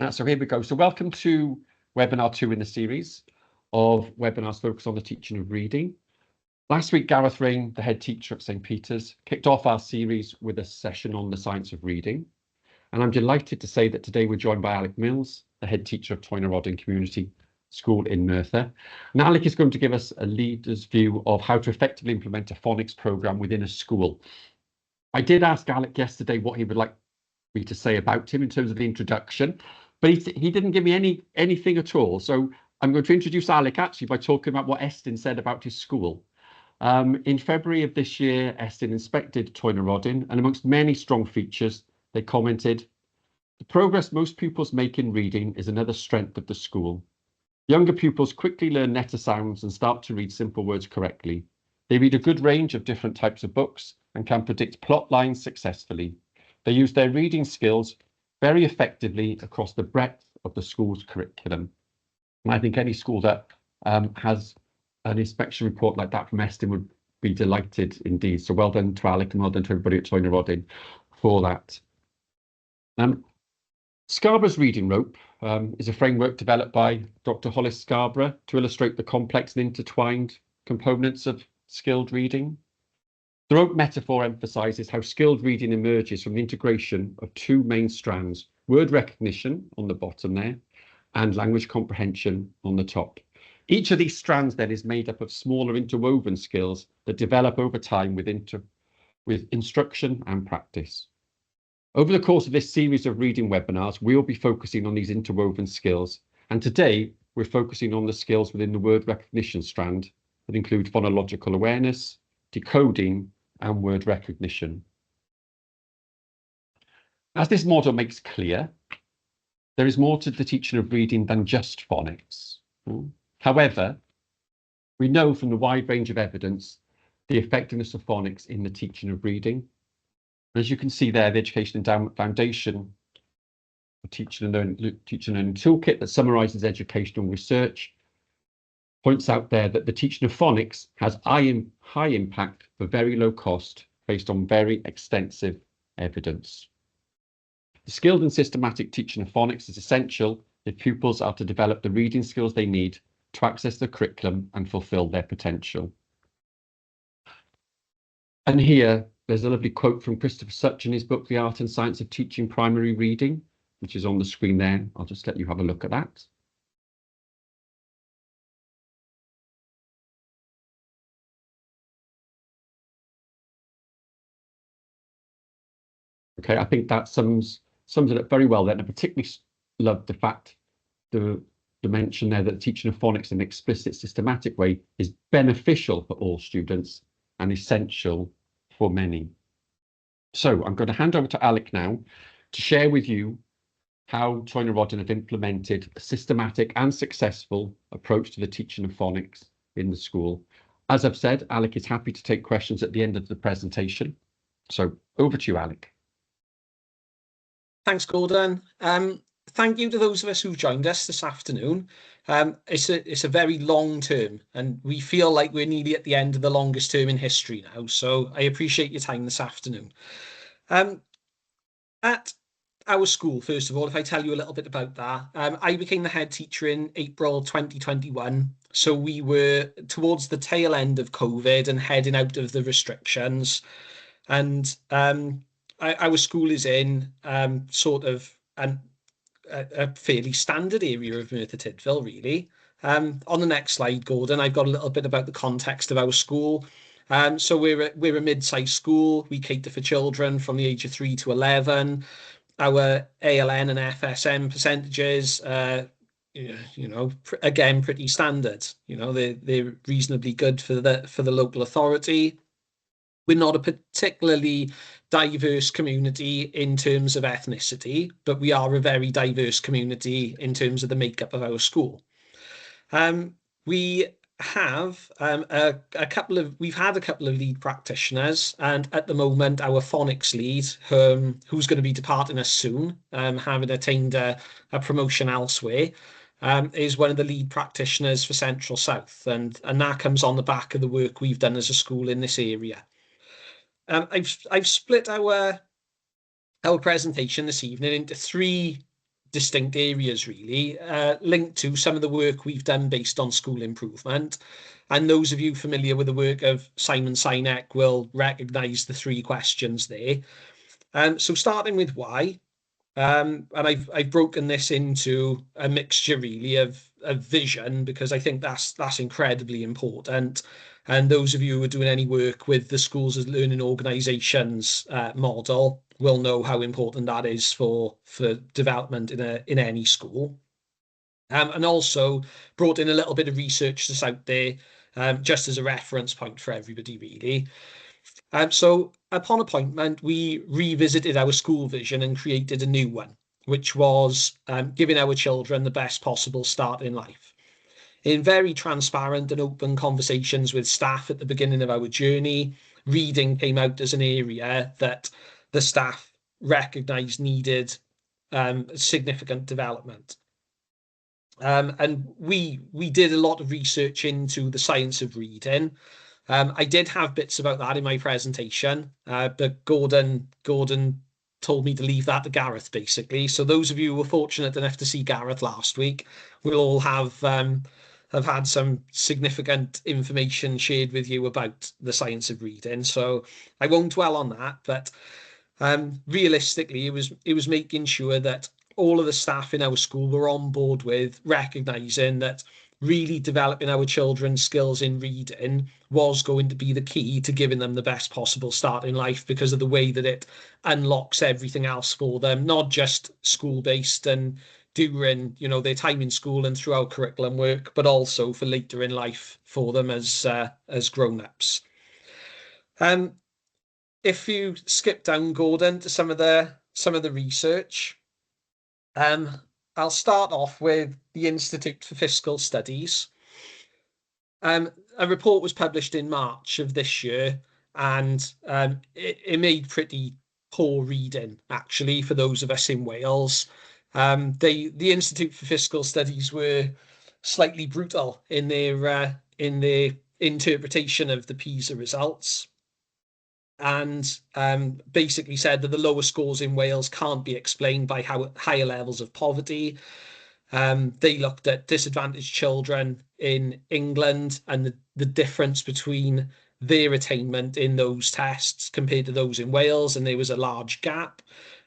So here we go. So welcome to webinar 2 in the series of webinars focused on the teaching of reading. Last week, Gareth Rain, the head teacher at St. Peter's, kicked off our series with a session on the science of reading. And I'm delighted to say that today we're joined by Alec Mills, the head teacher of Toyner Community School in Merthyr. And Alec is going to give us a leader's view of how to effectively implement a phonics programme within a school. I did ask Alec yesterday what he would like me to say about him in terms of the introduction, but he didn't give me anything at all. So I'm going to introduce Alec actually by talking about what Estyn said about his school. In February of this year, Estyn inspected Toyner, and amongst many strong features, they commented, "The progress most pupils make in reading is another strength of the school. Younger pupils quickly learn letter sounds and start to read simple words correctly. They read a good range of different types of books and can predict plot lines successfully. They use their reading skills very effectively across the breadth of the school's curriculum." And I think any school that has an inspection report like that from Estyn would be delighted indeed. So well done to Alec and well done to everybody at Toyner for that. Scarborough's reading rope is a framework developed by Dr. Hollis Scarborough to illustrate the complex and intertwined components of skilled reading. The rope metaphor emphasises how skilled reading emerges from the integration of two main strands, word recognition on the bottom there, and language comprehension on the top. Each of these strands then is made up of smaller interwoven skills that develop over time with instruction and practice. Over the course of this series of reading webinars, we'll be focusing on these interwoven skills. And today, we're focusing on the skills within the word recognition strand that include phonological awareness, decoding, and word recognition. As this model makes clear, there is more to the teaching of reading than just phonics. However, we know from the wide range of evidence the effectiveness of phonics in the teaching of reading. As you can see there, the Education Endowment Foundation, a teaching and learning toolkit that summarises educational research, points out there that the teaching of phonics has high impact for very low cost based on very extensive evidence. The skilled and systematic teaching of phonics is essential if pupils are to develop the reading skills they need to access the curriculum and fulfil their potential. And here, there's a lovely quote from Christopher Such in his book, The Art and Science of Teaching Primary Reading, which is on the screen there. I'll just let you have a look at that. Okay, I think that sums it up very well then. I particularly love the fact, the mention there that the teaching of phonics in an explicit, systematic way is beneficial for all students and essential for many. So I'm going to hand over to Alec now to share with you how Toyner have implemented a systematic and successful approach to the teaching of phonics in the school. As I've said, Alec is happy to take questions at the end of the presentation. So over to you, Alec. Thanks, Gordon. Thank you to those of us who've joined us this afternoon. It's a very long term, and we feel like we're nearly at the end of the longest term in history now. So I appreciate your time this afternoon. At our school, first of all, if I tell you a little bit about that, I became the head teacher in April 2021. So we were towards the tail end of COVID and heading out of the restrictions. And our school is in sort of a fairly standard area of Merthyr Tydfil, really. On the next slide, Gordon, I've got a little bit about the context of our school. So we're a mid-sized school. We cater for children from the age of 3 to 11. Our ALN and FSM percentages, again, pretty standard. They're reasonably good for the local authority. We're not a particularly diverse community in terms of ethnicity, but we are a very diverse community in terms of the makeup of our school. We have we've had a couple of lead practitioners, and at the moment our phonics lead, who's going to be departing us soon, having attained a promotion elsewhere, is one of the lead practitioners for Central South, and that comes on the back of the work we've done as a school in this area. I've split our presentation this evening into three distinct areas, really, linked to some of the work we've done based on school improvement. And those of you familiar with the work of Simon Sinek will recognise the three questions there. So starting with why, and I've broken this into a mixture really of vision, because I think that's incredibly important. And those of you who are doing any work with the schools as learning organisations model will know how important that is for development in any school. And also brought in a little bit of research that's out there, just as a reference point for everybody, really. So upon appointment, we revisited our school vision and created a new one, which was giving our children the best possible start in life. In very transparent and open conversations with staff at the beginning of our journey, reading came out as an area that the staff recognised needed significant development. And we did a lot of research into the science of reading. I did have bits about that in my presentation, but Gordon told me to leave that to Gareth, basically. So those of you who were fortunate enough to see Gareth last week will all have had some significant information shared with you about the science of reading. So I won't dwell on that, but realistically, it was making sure that all of the staff in our school were on board with recognizing that really developing our children's skills in reading was going to be the key to giving them the best possible start in life, because of the way that it unlocks everything else for them, not just school-based and during, you know, their time in school and throughout curriculum work, but also for later in life for them as grown-ups. If you skip down, Gordon, to some of the research, I'll start off with the Institute for Fiscal Studies. A report was published in March of this year, and it made pretty poor reading, actually, for those of us in Wales. The Institute for Fiscal Studies were slightly brutal in their interpretation of the PISA results, and basically said that the lower scores in Wales can't be explained by higher levels of poverty. They looked at disadvantaged children in England and the difference between their attainment in those tests compared to those in Wales, and there was a large gap.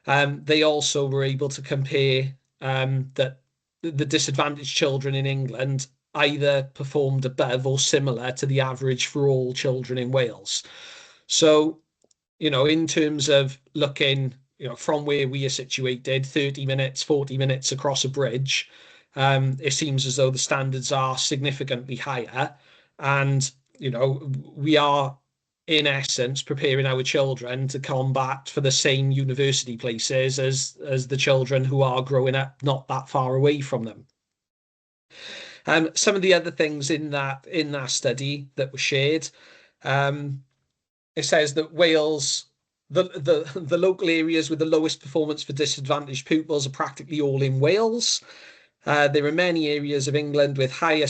They also were able to compare that the disadvantaged children in England either performed above or similar to the average for all children in Wales. So, you know, in terms of looking, you know, from where we are situated, 30 minutes, 40 minutes across a bridge, it seems as though the standards are significantly higher. And, you know, we are, in essence, preparing our children to combat for the same university places as the children who are growing up not that far away from them. Some of the other things in that study that were shared, it says that Wales, the local areas with the lowest performance for disadvantaged pupils are practically all in Wales. There are many areas of England with higher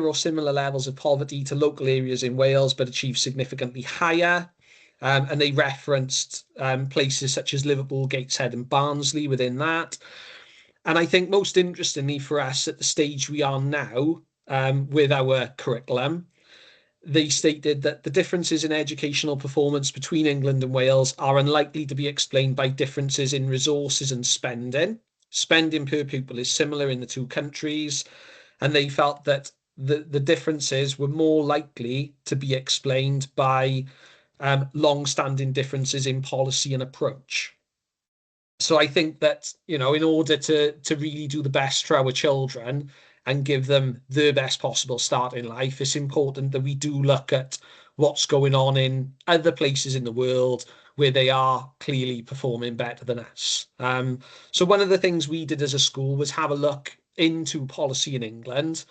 or similar levels of poverty to local areas in Wales, but achieve significantly higher. And they referenced places such as Liverpool, Gateshead, and Barnsley within that. And I think most interestingly for us at the stage we are now with our curriculum, they stated that the differences in educational performance between England and Wales are unlikely to be explained by differences in resources and spending. Spending per pupil is similar in the two countries, and they felt that the differences were more likely to be explained by long-standing differences in policy and approach. So I think that, you know, in order to really do the best for our children and give them the best possible start in life, it's important that we do look at what's going on in other places in the world where they are clearly performing better than us. So one of the things we did as a school was have a look into policy in England.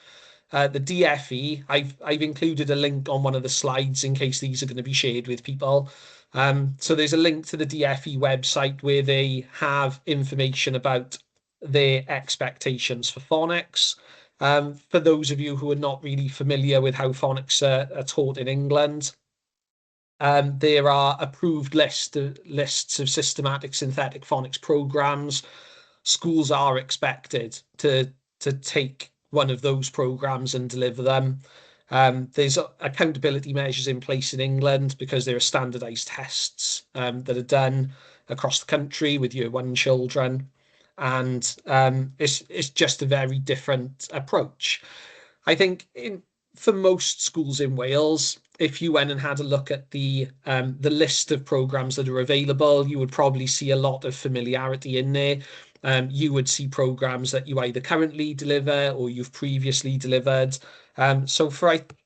The DFE, I've included a link on one of the slides in case these are going to be shared with people. So there's a link to the DFE website where they have information about their expectations for phonics. For those of you who are not really familiar with how phonics are taught in England, there are approved lists of systematic synthetic phonics programs. schools are expected to take one of those programs and deliver them. There's accountability measures in place in England because there are standardized tests that are done across the country with year one children. And it's just a very different approach. I think for most schools in Wales, if you went and had a look at the list of programs that are available, you would probably see a lot of familiarity in there. You would see programs that you either currently deliver or you've previously delivered. So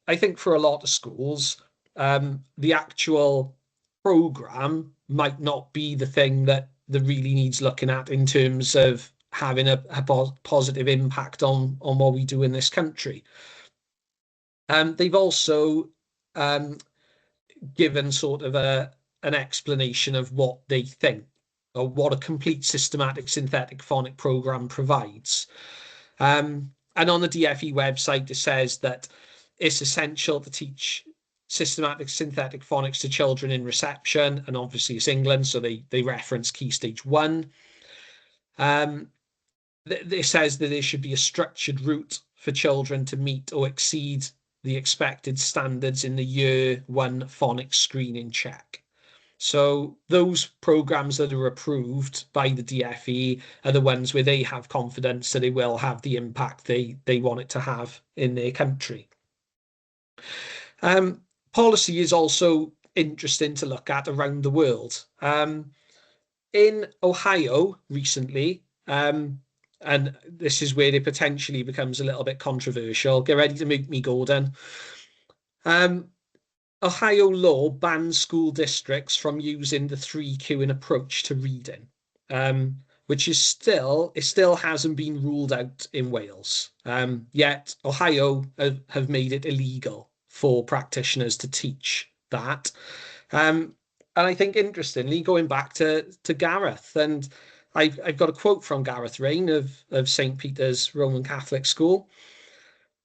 I think for a lot of schools, the actual program might not be the thing that really needs looking at in terms of having a positive impact on what we do in this country. They've also given sort of an explanation of what they think or what a complete systematic synthetic phonic program provides. And on the DFE website, it says that it's essential to teach systematic synthetic phonics to children in reception, and obviously it's England, so they reference Key Stage 1. It says that there should be a structured route for children to meet or exceed the expected standards in the year one phonics screening check. So those programs that are approved by the DFE are the ones where they have confidence that it will have the impact they want it to have in their country. Policy is also interesting to look at around the world. In Ohio recently, and this is where it potentially becomes a little bit controversial. Get ready to mute me, Gordon. Ohio law bans school districts from using the 3Qing approach to reading, which is still hasn't been ruled out in Wales. Yet Ohio have made it illegal for practitioners to teach that. And I think interestingly, going back to Gareth, and I've got a quote from Gareth Rain of St. Peter's Roman Catholic School,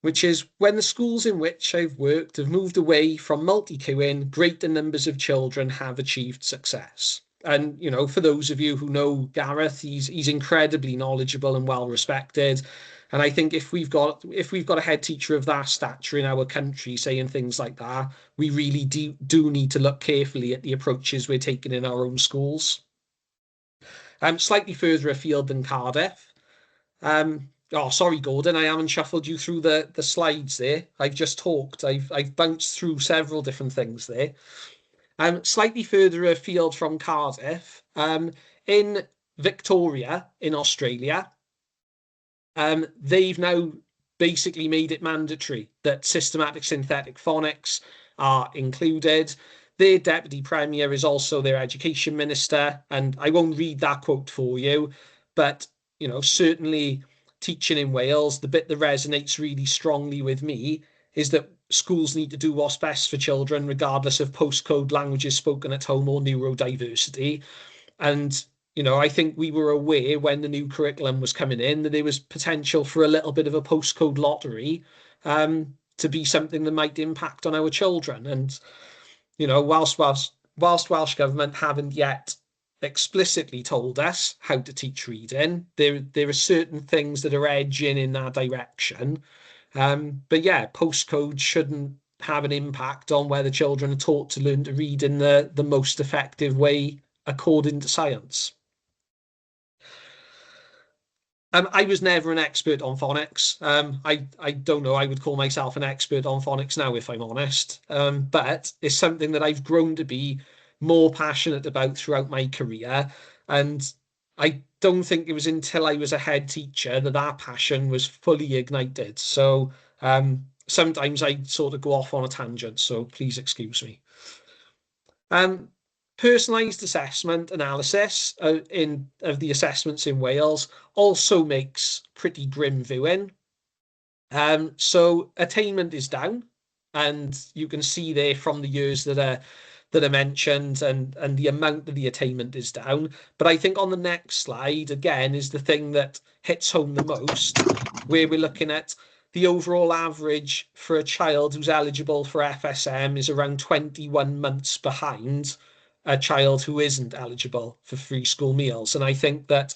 which is, when the schools in which I've worked have moved away from multi-queuing, greater numbers of children have achieved success. And, you know, for those of you who know Gareth, he's incredibly knowledgeable and well respected. And I think if we've got a head teacher of that stature in our country saying things like that, we really do need to look carefully at the approaches we're taking in our own schools. Slightly further afield than Cardiff. Oh, sorry, Gordon, I haven't shuffled you through the slides there. I've just talked. I've bounced through several different things there. Slightly further afield from Cardiff, in Victoria, in Australia, they've now basically made it mandatory that systematic synthetic phonics are included. Their deputy premier is also their education minister, and I won't read that quote for you, but you know, certainly teaching in Wales, the bit that resonates really strongly with me is that schools need to do what's best for children, regardless of postcode, languages spoken at home, or neurodiversity. And you know, I think we were aware when the new curriculum was coming in that there was potential for a little bit of a postcode lottery to be something that might impact on our children. And you know, whilst Welsh Government haven't yet explicitly told us how to teach reading, there are certain things that are edging in that direction. But yeah, postcode shouldn't have an impact on whether children are taught to learn to read in the most effective way according to science. I was never an expert on phonics. I don't know, I would call myself an expert on phonics now, if I'm honest. But it's something that I've grown to be more passionate about throughout my career. And I don't think it was until I was a head teacher that that passion was fully ignited. So sometimes I sort of go off on a tangent, so please excuse me. Personalised assessment analysis of the assessments in Wales also makes pretty grim viewing. So attainment is down, and you can see there from the years that are mentioned, and the amount of the attainment is down. But I think on the next slide, again, is the thing that hits home the most, where we're looking at the overall average for a child who's eligible for FSM is around 21 months behind a child who isn't eligible for free school meals. And I think that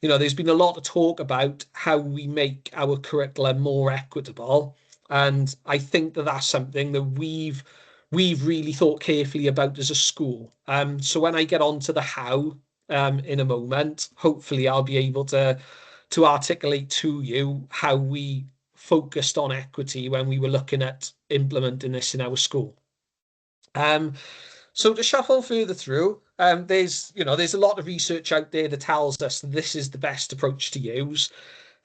there's been a lot of talk about how we make our curriculum more equitable, and I think that that's something that we've really thought carefully about as a school. So when I get on to the how in a moment, hopefully I'll be able to articulate to you how we focused on equity when we were looking at implementing this in our school. So to shuffle further through, there's a lot of research out there that tells us that this is the best approach to use.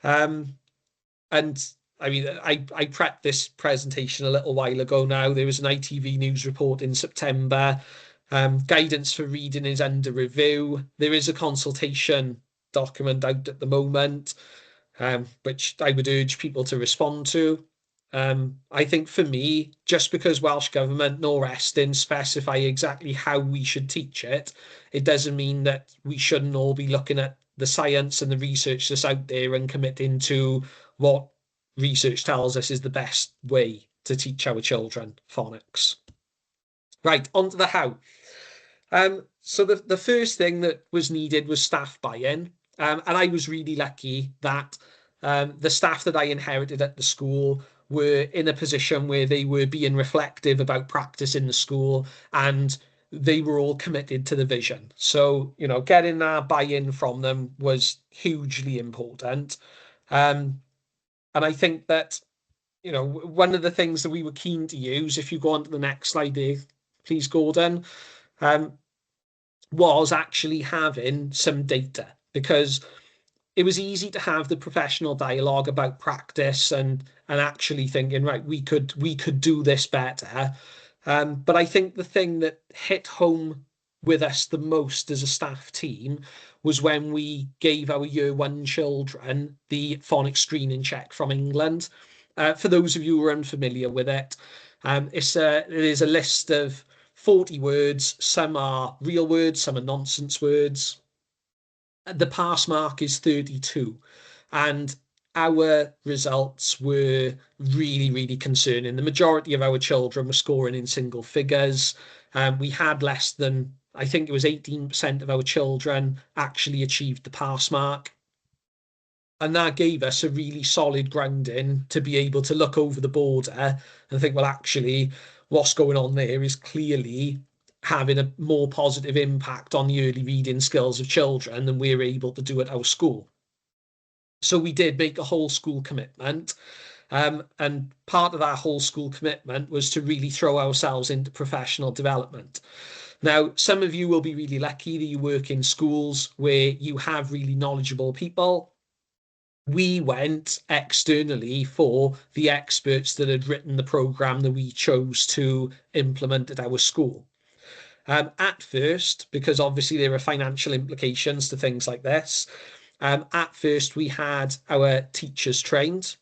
Um, and I mean, I prepped this presentation a little while ago now. There was an ITV News report in September. Guidance for reading is under review. There is a consultation document out at the moment, which I would urge people to respond to. I think for me, just because Welsh Government nor Estyn specify exactly how we should teach it, it doesn't mean that we shouldn't all be looking at the science and the research that's out there and committing to what research tells us is the best way to teach our children phonics. Right, on to the how. So the first thing that was needed was staff buy-in. And I was really lucky that the staff that I inherited at the school were in a position where they were being reflective about practice in the school, and they were all committed to the vision. So, getting that buy-in from them was hugely important. And I think that, one of the things that we were keen to use, if you go on to the next slide there, please, Gordon, was actually having some data, because it was easy to have the professional dialogue about practice and actually thinking, right, we could do this better. But I think the thing that hit home with us the most as a staff team was when we gave our year one children the phonics screening check from England. For those of you who are unfamiliar with it, it is a list of 40 words. Some are real words, some are nonsense words. The pass mark is 32, and our results were really, really concerning. The majority of our children were scoring in single figures. We had less than, I think it was 18% of our children actually achieved the pass mark. And that gave us a really solid grounding to be able to look over the border and think, well, actually, what's going on there is clearly having a more positive impact on the early reading skills of children than we're able to do at our school. So we did make a whole school commitment. And part of that whole school commitment was to really throw ourselves into professional development. Now, some of you will be really lucky that you work in schools where you have really knowledgeable people. We went externally for the experts that had written the program that we chose to implement at our school. At first, because obviously there are financial implications to things like this, at first we had our teachers trained.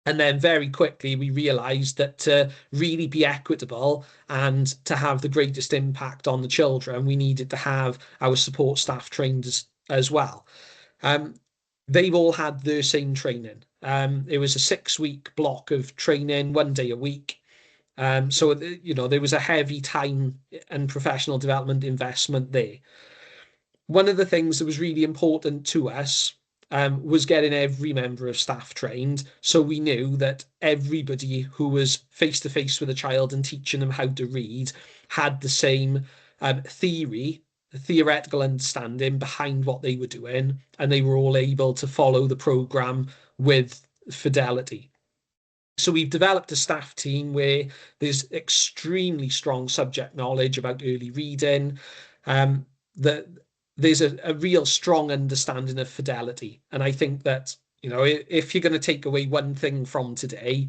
And then very quickly we realized that to really be equitable and to have the greatest impact on the children, we needed to have our support staff trained as well. They've all had the same training. It was a 6-week block of training, 1 day a week. So, there was a heavy time and professional development investment there. One of the things that was really important to us was getting every member of staff trained. So we knew that everybody who was face to face with a child and teaching them how to read had the same theoretical understanding behind what they were doing, and they were all able to follow the program with fidelity. So we've developed a staff team where there's extremely strong subject knowledge about early reading. That there's a real strong understanding of fidelity, and I think that if you're going to take away one thing from today,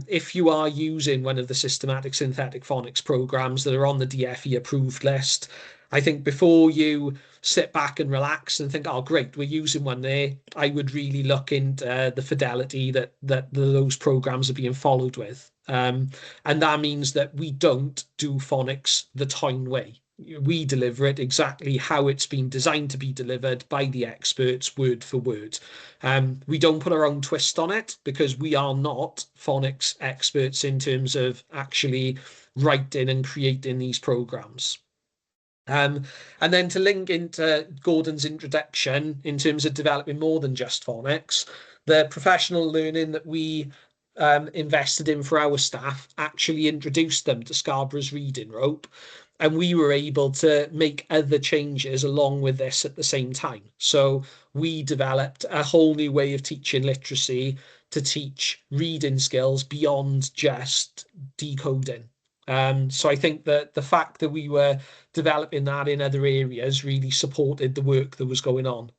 if you are using one of the systematic synthetic phonics programs that are on the DFE approved list, I think before you sit back and relax and think, oh, great, we're using one there, I would really look into the fidelity that those programs are being followed with. And that means that we don't do phonics the Toyn way. We deliver it exactly how it's been designed to be delivered by the experts, word for word. We don't put our own twist on it because we are not phonics experts in terms of actually writing and creating these programs. And then to link into Gordon's introduction in terms of developing more than just phonics, the professional learning that we invested in for our staff actually introduced them to Scarborough's reading rope. And we were able to make other changes along with this at the same time. So we developed a whole new way of teaching literacy to teach reading skills beyond just decoding. So I think that the fact that we were developing that in other areas really supported the work that was going on.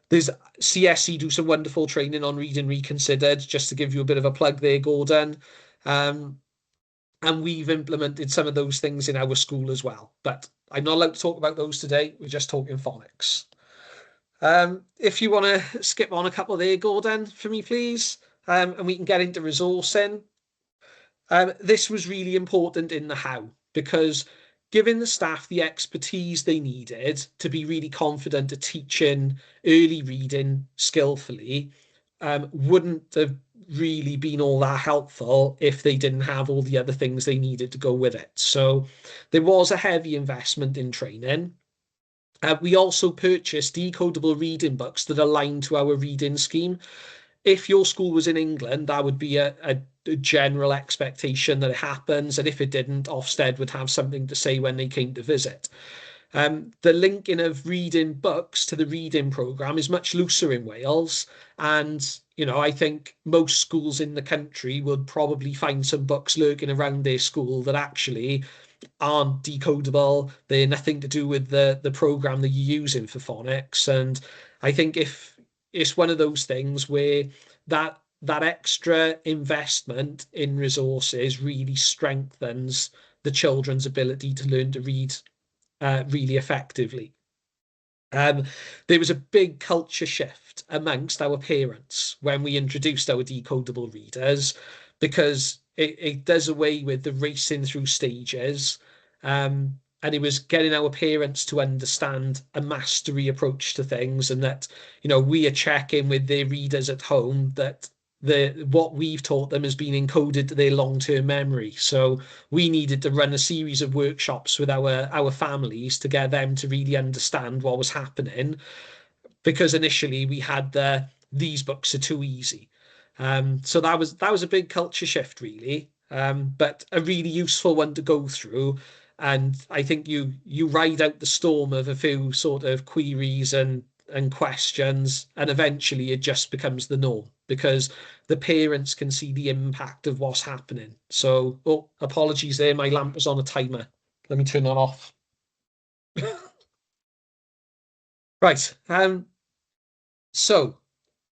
There's CSE do some wonderful training on Reading Reconsidered, just to give you a bit of a plug there, Gordon. And we've implemented some of those things in our school as well. But I'm not allowed to talk about those today. We're just talking phonics. If you want to skip on a couple there, Gordon, for me, please, and we can get into resourcing. This was really important in the how, because giving the staff the expertise they needed to be really confident at teaching early reading skillfully wouldn't have really been all that helpful if they didn't have all the other things they needed to go with it. So there was a heavy investment in training. We also purchased decodable reading books that align to our reading scheme. If your school was in England, that would be a general expectation that it happens. And if it didn't, Ofsted would have something to say when they came to visit. The linking of reading books to the reading programme is much looser in Wales. And, you know, I think most schools in the country would probably find some books lurking around their school that actually aren't decodable. They're nothing to do with the program that you're using for phonics. And I think if it's one of those things where that extra investment in resources really strengthens the children's ability to learn to read really effectively. There was a big culture shift amongst our parents when we introduced our decodable readers, because it does away with the racing through stages. And it was getting our parents to understand a mastery approach to things, and that, you know, we are checking with their readers at home that what we've taught them has been encoded to their long-term memory. So we needed to run a series of workshops with our families to get them to really understand what was happening, because initially we had these books are too easy. So that was a big culture shift, really, but a really useful one to go through. And I think you ride out the storm of a few sort of queries and questions, and eventually it just becomes the norm, because the parents can see the impact of what's happening. So, oh, apologies there, my lamp was on a timer. Let me turn that off. Right. So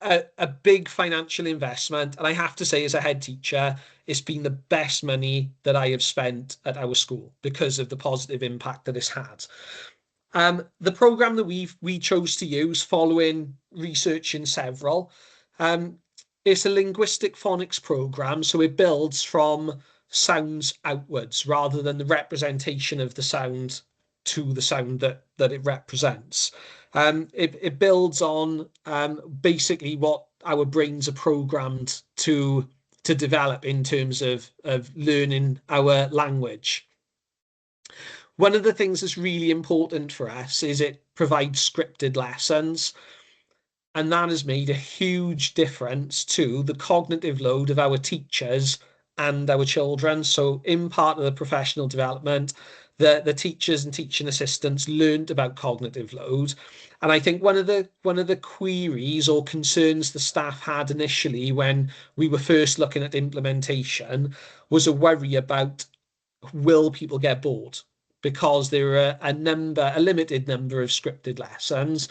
a big financial investment. And I have to say, as a head teacher, it's been the best money that I have spent at our school because of the positive impact that it's had. The program that we chose to use, following research in several, it's a linguistic phonics program. So it builds from sounds outwards rather than the representation of the sound to the sound that it represents. It builds on basically what our brains are programmed to develop in terms of learning our language. One of the things that's really important for us is it provides scripted lessons, and that has made a huge difference to the cognitive load of our teachers and our children. So in part of the professional development, the teachers and teaching assistants learned about cognitive load. And I think one of the queries or concerns the staff had initially when we were first looking at implementation was a worry about, will people get bored? Because there are a limited number of scripted lessons,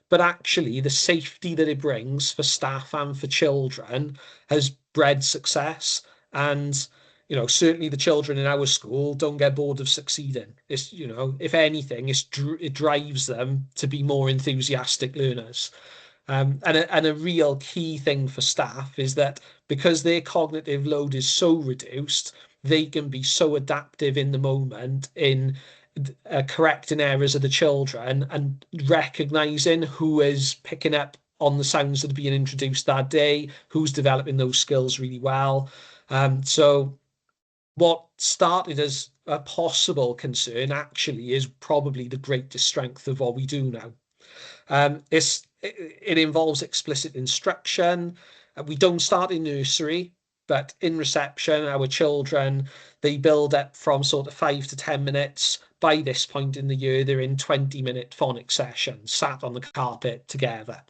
but actually the safety that it brings for staff and for children has bred success. And, you know, certainly the children in our school don't get bored of succeeding. It's, you know, if anything, it drives them to be more enthusiastic learners. And a real key thing for staff is that because their cognitive load is so reduced, they can be so adaptive in the moment in correcting errors of the children and recognizing who is picking up on the sounds that are being introduced that day, who's developing those skills really well. So what started as a possible concern actually is probably the greatest strength of what we do now. It involves explicit instruction. We don't start in nursery, but in reception, our children, they build up from sort of 5 to 10 minutes. By this point in the year, they're in 20-minute phonics sessions, sat on the carpet together.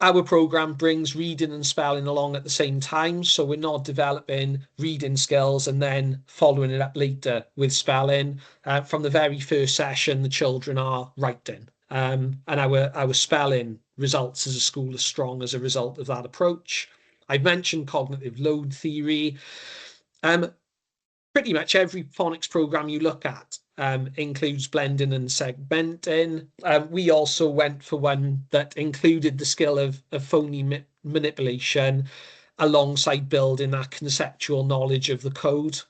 Our program brings reading and spelling along at the same time, so we're not developing reading skills and then following it up later with spelling. From the very first session, the children are writing, and our spelling results as a school are strong as a result of that approach. I've mentioned cognitive load theory. Pretty much every phonics program you look at includes blending and segmenting. We also went for one that included the skill of phoneme manipulation alongside building that conceptual knowledge of the code.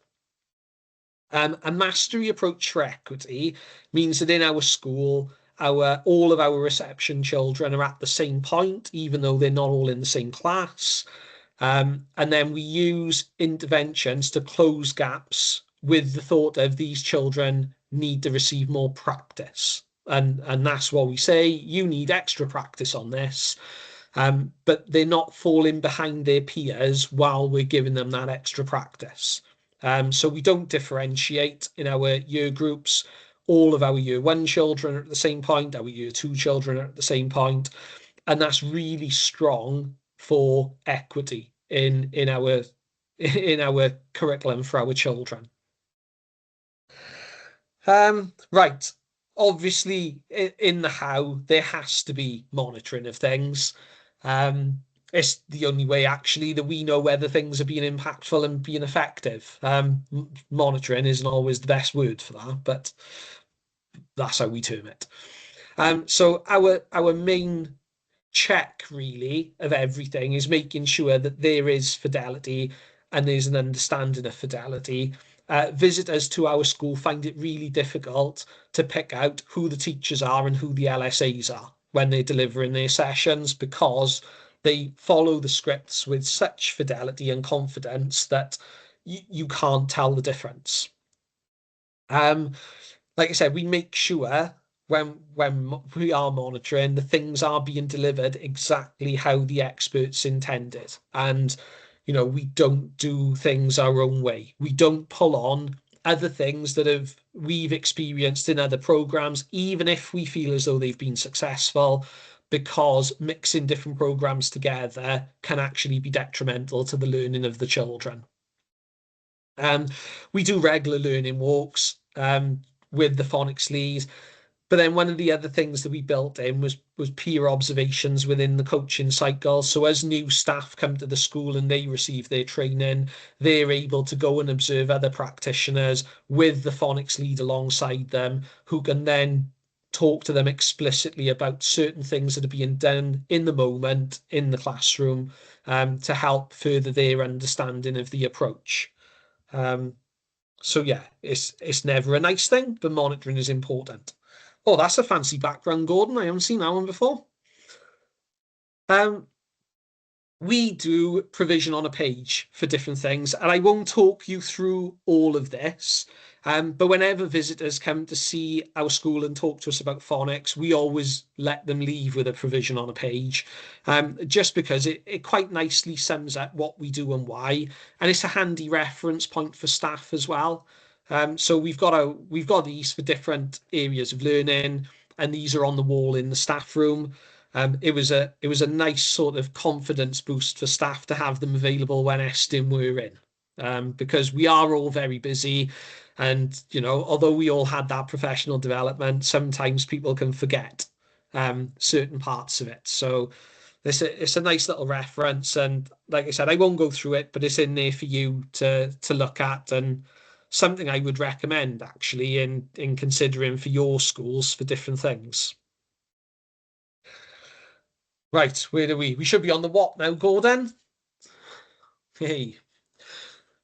A mastery approach for equity means that in our school, all of our reception children are at the same point, even though they're not all in the same class. And then we use interventions to close gaps with the thought of these children need to receive more practice. And that's what we say, you need extra practice on this. But they're not falling behind their peers while we're giving them that extra practice. So we don't differentiate in our year groups. All of our year one children are at the same point, our year two children are at the same point. And that's really strong for equity in our curriculum for our children. Right. Obviously, in the how, there has to be monitoring of things. It's the only way actually that we know whether things are being impactful and being effective. Monitoring isn't always the best word for that, but that's how we term it. So our main check really of everything is making sure that there is fidelity and there's an understanding of fidelity. Visitors to our school find it really difficult to pick out who the teachers are and who the LSAs are when they're delivering their sessions because they follow the scripts with such fidelity and confidence that you can't tell the difference. Like I said, we make sure when we are monitoring, the things are being delivered exactly how the experts intended. And, we don't do things our own way. We don't pull on other things that we've experienced in other programs, even if we feel as though they've been successful, because mixing different programs together can actually be detrimental to the learning of the children. We do regular learning walks with the phonics lead. But then one of the other things that we built in was peer observations within the coaching cycle. So as new staff come to the school and they receive their training, they're able to go and observe other practitioners with the phonics lead alongside them, who can then talk to them explicitly about certain things that are being done in the moment in the classroom to help further their understanding of the approach. So yeah, it's never a nice thing, but monitoring is important. Oh, that's a fancy background, Gordon. I haven't seen that one before. We do provision on a page for different things, and I won't talk you through all of this. But whenever visitors come to see our school and talk to us about phonics, we always let them leave with a provision on a page, just because it quite nicely sums up what we do and why, and it's a handy reference point for staff as well. So we've got these for different areas of learning, and these are on the wall in the staff room. It was a nice sort of confidence boost for staff to have them available when Estin were in, because we are all very busy, and although we all had that professional development, sometimes people can forget certain parts of it. So it's a nice little reference, and like I said, I won't go through it, but it's in there for you to look at, and something I would recommend actually in considering for your schools for different things. Right, where are we? We should be on the what now, Gordon? Hey.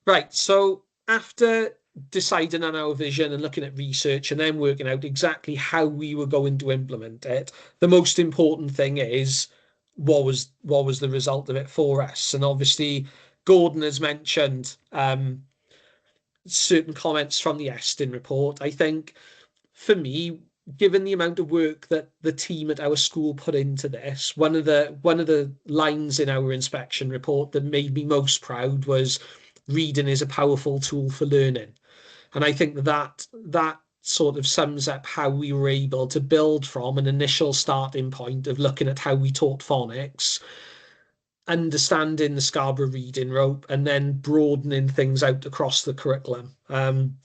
Right, so after deciding on our vision and looking at research and then working out exactly how we were going to implement it, the most important thing is what was the result of it for us. And obviously, Gordon has mentioned certain comments from the Estin report. I think for me, given the amount of work that the team at our school put into this, one of the lines in our inspection report that made me most proud was reading is a powerful tool for learning. And I think that sort of sums up how we were able to build from an initial starting point of looking at how we taught phonics, understanding the Scarborough reading rope, and then broadening things out across the curriculum. And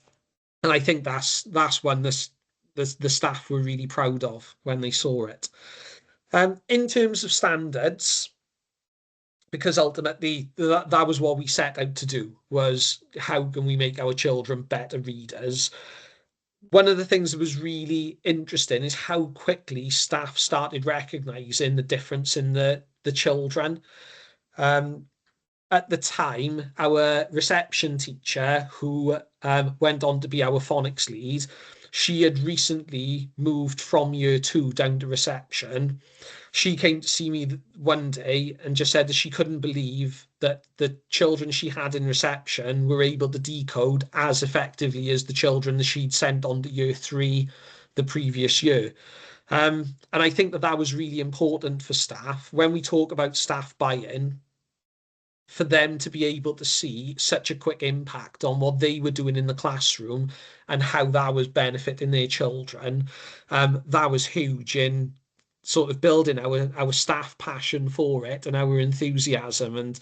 I think that's one the staff were really proud of when they saw it. In terms of standards, because ultimately that was what we set out to do, was how can we make our children better readers. One of the things that was really interesting is how quickly staff started recognizing the difference in the children. Um, at the time, our reception teacher, who went on to be our phonics lead, she had recently moved from year 2 down to reception. She came to see me one day and just said that she couldn't believe that the children she had in reception were able to decode as effectively as the children that she'd sent on to year 3 the previous year. And I think that was really important for staff. When we talk about staff buy-in, for them to be able to see such a quick impact on what they were doing in the classroom and how that was benefiting their children, that was huge in sort of building our staff passion for it and our enthusiasm, and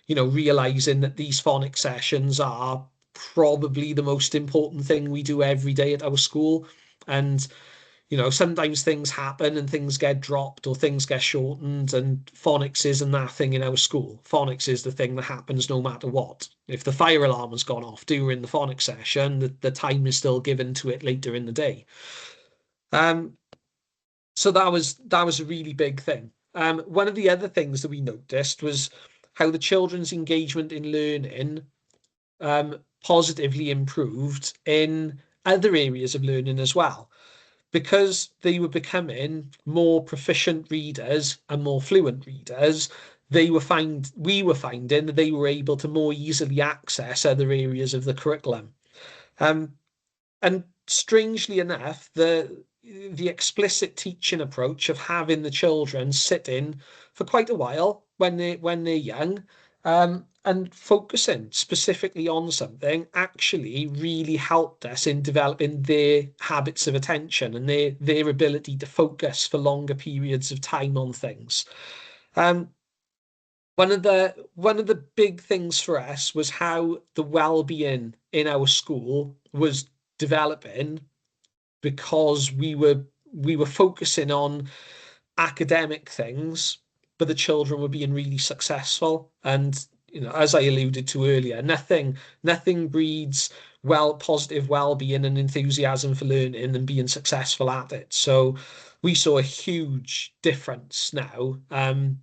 realizing that these phonics sessions are probably the most important thing we do every day at our school. And sometimes things happen and things get dropped or things get shortened, and phonics isn't that thing in our school. Phonics is the thing that happens no matter what. If the fire alarm has gone off during the phonics session, the time is still given to it later in the day. So that was a really big thing. One of the other things that we noticed was how the children's engagement in learning positively improved in other areas of learning as well, because they were becoming more proficient readers and more fluent readers. We were finding that they were able to more easily access other areas of the curriculum. And strangely enough, the explicit teaching approach of having the children sit in for quite a while when they're young, and focusing specifically on something actually really helped us in developing their habits of attention and their ability to focus for longer periods of time on things. One of the big things for us was how the well-being in our school was developing, because we were focusing on academic things, but the children were being really successful. And as I alluded to earlier, nothing breeds positive well-being and enthusiasm for learning than being successful at it. So we saw a huge difference now. And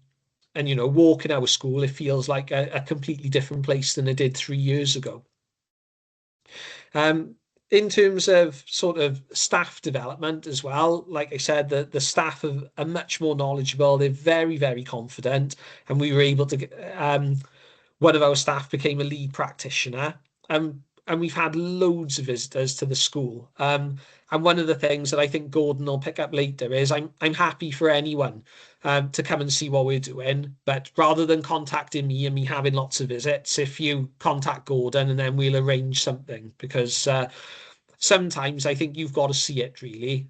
walking our school, it feels like a completely different place than it did 3 years ago. In terms of sort of staff development as well, like I said, the staff are much more knowledgeable. They're very, very confident, and we were able to get, one of our staff became a lead practitioner. And we've had loads of visitors to the school. And one of the things that I think Gordon will pick up later is I'm happy for anyone to come and see what we're doing. But rather than contacting me and me having lots of visits, if you contact Gordon, and then we'll arrange something, because sometimes I think you've got to see it really.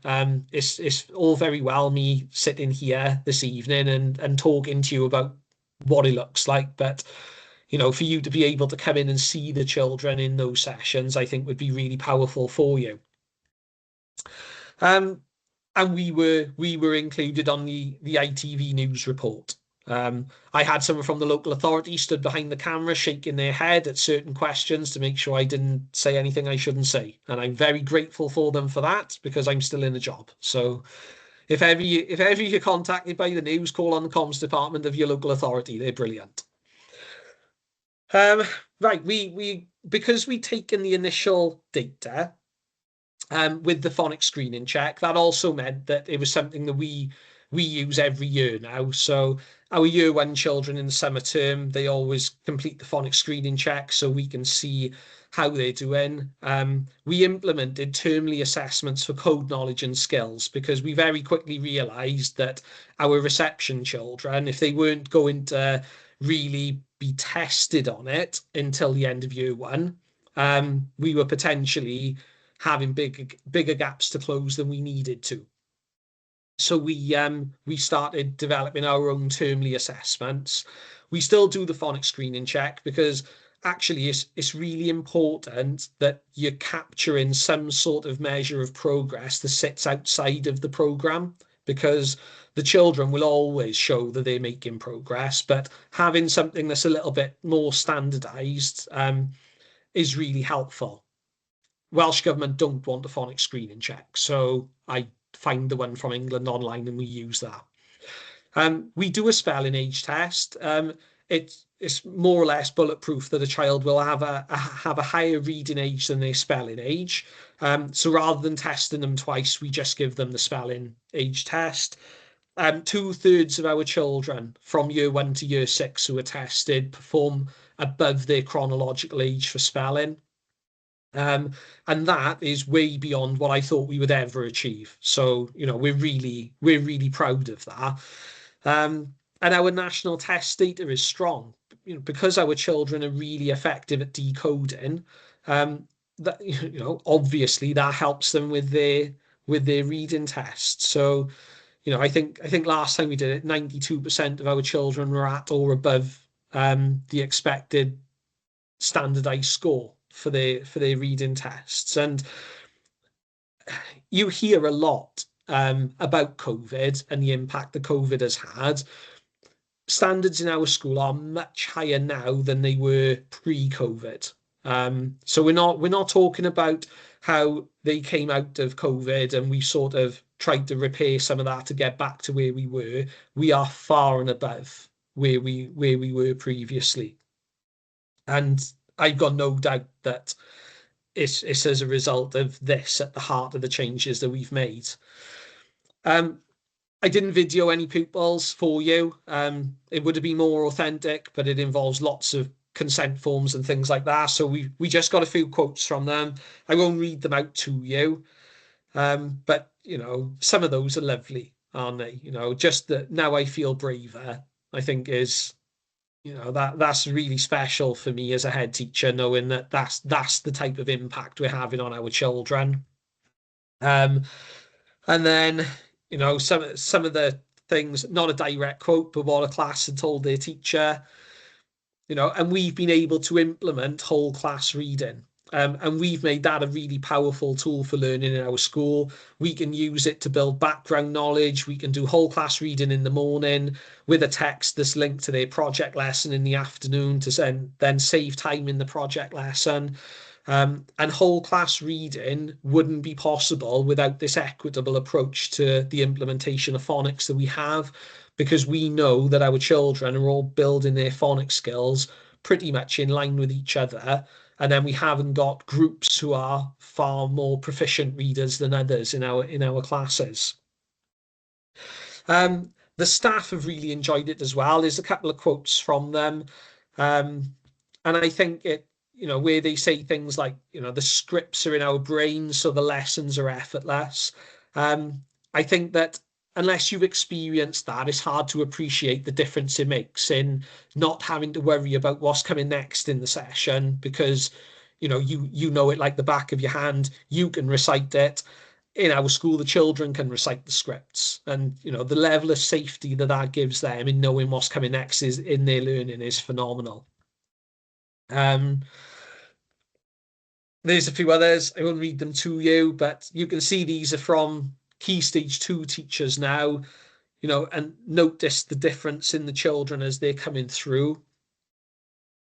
It's all very well me sitting here this evening and talking to you about what it looks like, but for you to be able to come in and see the children in those sessions, I think would be really powerful for you. And we were included on the ITV News report. I had someone from the local authority stood behind the camera shaking their head at certain questions to make sure I didn't say anything I shouldn't say. And I'm very grateful for them for that, because I'm still in the job. So if ever you're contacted by the news, call on the comms department of your local authority. They're brilliant. Right, because we'd taken the initial data with the phonics screening check, that also meant that it was something that we we use every year now. So our year one children in the summer term, they always complete the phonics screening check so we can see how they're doing. We implemented termly assessments for code knowledge and skills because we very quickly realized that our reception children, if they weren't going to really be tested on it until the end of year one, we were potentially having bigger gaps to close than we needed to. So we started developing our own termly assessments. We still do the phonics screening check because actually it's really important that you're capturing some sort of measure of progress that sits outside of the program, because the children will always show that they're making progress, but having something that's a little bit more standardized is really helpful. Welsh Government don't want a phonics screening check, so I find the one from England online and we use that. We do a spelling age test. It's more or less bulletproof that a child will have a higher reading age than their spelling age. So rather than testing them twice, we just give them the spelling age test. 2/3 of our children from year one to year six who are tested perform above their chronological age for spelling. And that is way beyond what I thought we would ever achieve. So, we're really proud of that. And our national test data is strong, because our children are really effective at decoding. That obviously that helps them with their reading tests. So, I think last time we did it, 92% of our children were at or above the expected standardized score for their reading tests. And you hear a lot about COVID and the impact that COVID has had. Standards in our school are much higher now than they were pre-COVID. So we're not talking about how they came out of COVID and we sort of tried to repair some of that to get back to where we were. We are far and above where we were previously. And I've got no doubt that it's as a result of this at the heart of the changes that we've made. I didn't video any pupils for you. It would have been more authentic, but it involves lots of consent forms and things like that. So we just got a few quotes from them. I won't read them out to you. But some of those are lovely, aren't they? Just that now I feel braver, I think is that's really special for me as a head teacher, knowing that that's the type of impact we're having on our children. And then some of the things, not a direct quote, but what a class had told their teacher, and we've been able to implement whole class reading. And we've made that a really powerful tool for learning in our school. We can use it to build background knowledge. We can do whole class reading in the morning with a text that's linked to their project lesson in the afternoon to then save time in the project lesson. And whole class reading wouldn't be possible without this equitable approach to the implementation of phonics that we have, because we know that our children are all building their phonics skills pretty much in line with each other. And then we haven't got groups who are far more proficient readers than others in our classes. The staff have really enjoyed it as well. There's a couple of quotes from them. And I think where they say things like, the scripts are in our brains, so the lessons are effortless. I think that unless you've experienced that, it's hard to appreciate the difference it makes in not having to worry about what's coming next in the session, because you know it like the back of your hand. You can recite it. In our school, the children can recite the scripts, and the level of safety that gives them in knowing what's coming next is in their learning is phenomenal. There's a few others. I won't read them to you, but you can see these are from Key Stage 2 teachers now, and notice the difference in the children as they're coming through.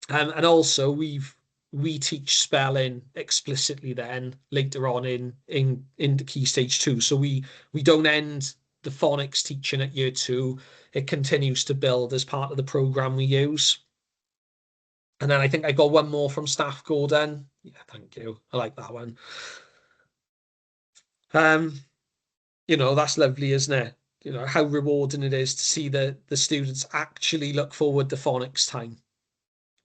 And also we teach spelling explicitly then later on in the Key Stage 2. So we don't end the phonics teaching at year 2. It continues to build as part of the program we use. And then I think I got one more from Staff Gordon. Yeah, thank you. I like that one. That's lovely, isn't it? how rewarding it is to see the students actually look forward to phonics time.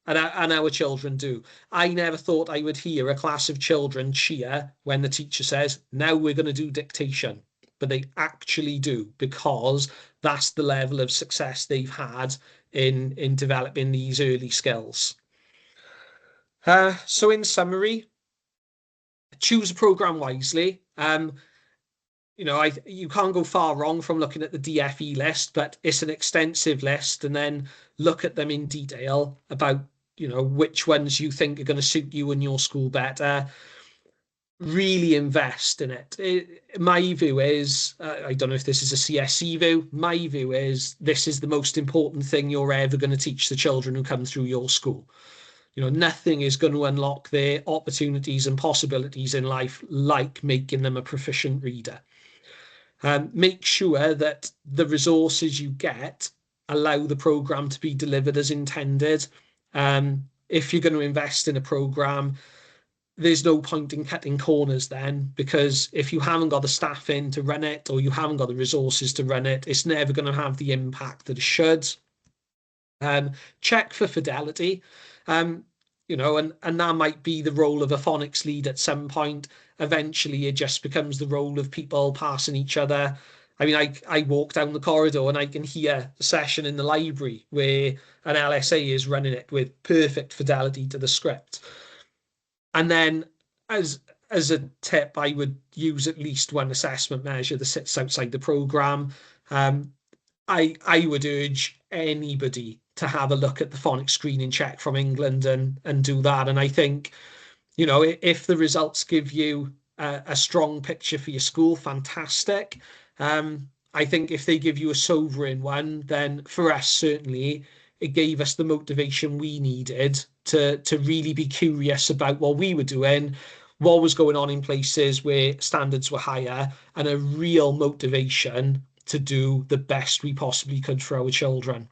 And our children do. I never thought I would hear a class of children cheer when the teacher says, now we're going to do dictation. But they actually do, because that's the level of success they've had in developing these early skills. So in summary, choose a program wisely. You can't go far wrong from looking at the DFE list, but it's an extensive list, and then look at them in detail about which ones you think are going to suit you and your school better. Really invest in it. My view is, I don't know if this is a CSC view, my view is this is the most important thing you're ever going to teach the children who come through your school. Nothing is going to unlock their opportunities and possibilities in life like making them a proficient reader. Make sure that the resources you get allow the program to be delivered as intended. If you're going to invest in a program, there's no point in cutting corners then, because if you haven't got the staff in to run it, or you haven't got the resources to run it, it's never going to have the impact that it should. Check for fidelity. And that might be the role of a phonics lead at some point. Eventually, it just becomes the role of people passing each other. I mean, I walk down the corridor and I can hear a session in the library where an LSA is running it with perfect fidelity to the script. And then as a tip, I would use at least one assessment measure that sits outside the program. I would urge anybody to have a look at the phonics screening check from England and do that. And I think, if the results give you a strong picture for your school, fantastic. I think if they give you a sobering one, then for us, certainly, it gave us the motivation we needed to really be curious about what we were doing, what was going on in places where standards were higher, and a real motivation to do the best we possibly could for our children.